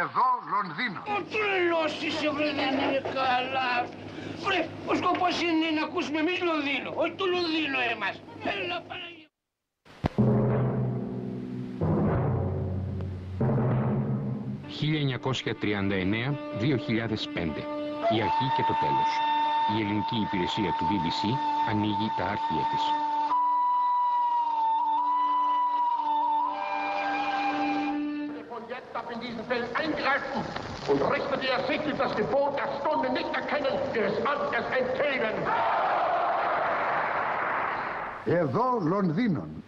Εδώ Λονδίνο. Ο τρελός είσαι, βρε, δεν είναι καλά. Βρε, ο σκοπός είναι να ακούσουμε εμείς Λονδίνο, όχι το Λονδίνο εμάς. Έλα, Παναγία. 1939-2005. Η αρχή και το τέλος. Η ελληνική υπηρεσία του BBC ανοίγει τα αρχεία της. Und richtete ihr sichtlich das Gebot der Stunde nicht erkennen, des Amtes entgegen. Εδώ Λονδίνον.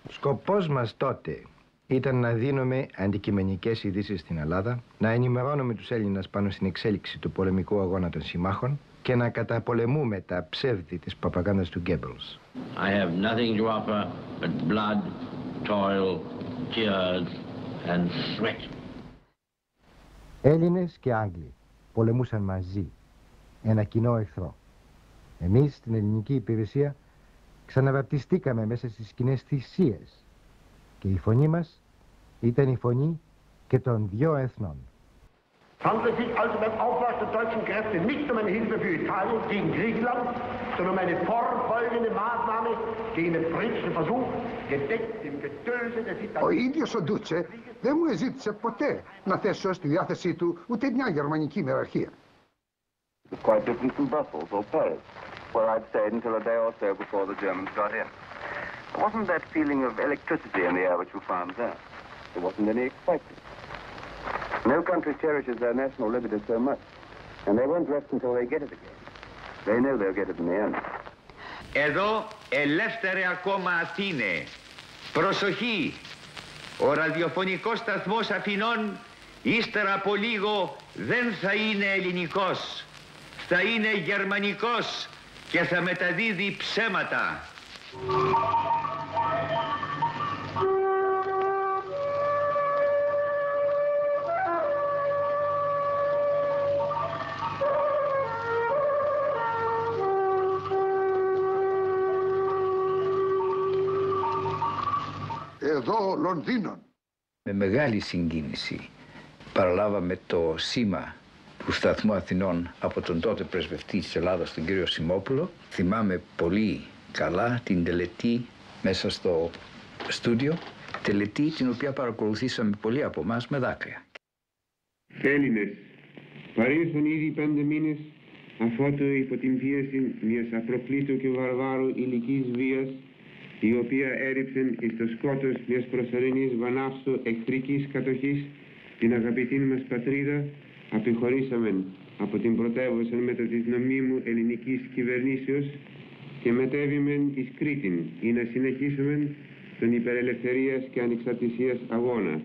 Σκοπός μας τότε ήταν να δίνουμε αντικειμενικές ειδήσεις στην Ελλάδα, να ενημερώνουμε τους Έλληνες πάνω στην εξέλιξη του πολεμικού αγώνα των συμμάχων και να καταπολεμούμε τα ψεύδη της προπαγάνδας του Γκέμπελς. I have nothing to offer but blood, toil, tears and sweat. Έλληνες και Άγγλοι πολεμούσαν μαζί, ένα κοινό εχθρό. Εμείς στην ελληνική υπηρεσία ξαναβαπτιστήκαμε μέσα στις σκηνές θυσίες και η φωνή μας ήταν η φωνή και των δύο εθνών. Handelt sich also beim Aufmarsch der deutschen Kräfte nicht um eine Hilfe für Italien gegen Griechenland, sondern um eine vorfolgende Maßnahme gegen den britischen Versuch, gedeckt im Getöse des Italienischen. Ο ίδιος ο Ντούτσε δεν μου ζήτησε ποτέ να θέσω στη διάθεσή του ούτε μια γερμανική ιεραρχία. It's quite different from Brussels or Paris, where I'd stayed until a day or so before the Germans got in. There wasn't that feeling of electricity in the air which you found there. There wasn't any expected. No country cherishes their national liberty so much, and they won't rest until they get it again. They know they'll get it in the end. Εδώ ελεύθερη ακόμα Αθήνε. Προσοχή! Ο ραδιοφωνικός σταθμός Αθηνών ύστερα από λίγο δεν θα είναι ελληνικός. Θα είναι γερμανικός και θα μεταδίδει ψέματα. Εδώ Λονδίνον. Με μεγάλη συγκίνηση παραλάβαμε το σήμα του Σταθμού Αθηνών από τον τότε πρεσβευτή της Ελλάδας, τον κύριο Σιμόπουλο. Θυμάμαι πολύ καλά την τελετή μέσα στο στούντιο, τελετή την οποία παρακολουθήσαμε πολλοί από εμάς με δάκρυα. Έλληνες, παρήλθαν ήδη 5 μήνες αφότου υπό την πίεση μιας απροπλήτου και βαρβάρου υλικής βίας, η οποία έριψε εις το σκότος μιας προσωρινής βαναύσου εχθρικής κατοχής την αγαπητή μας πατρίδα, απεχωρήσαμε από την πρωτεύουσα μετά της νομίμου ελληνικής κυβερνήσεως και μετέβημεν εις Κρήτην για να συνεχίσουμε τον υπερελευθερίας και ανεξαρτησίας αγώνα.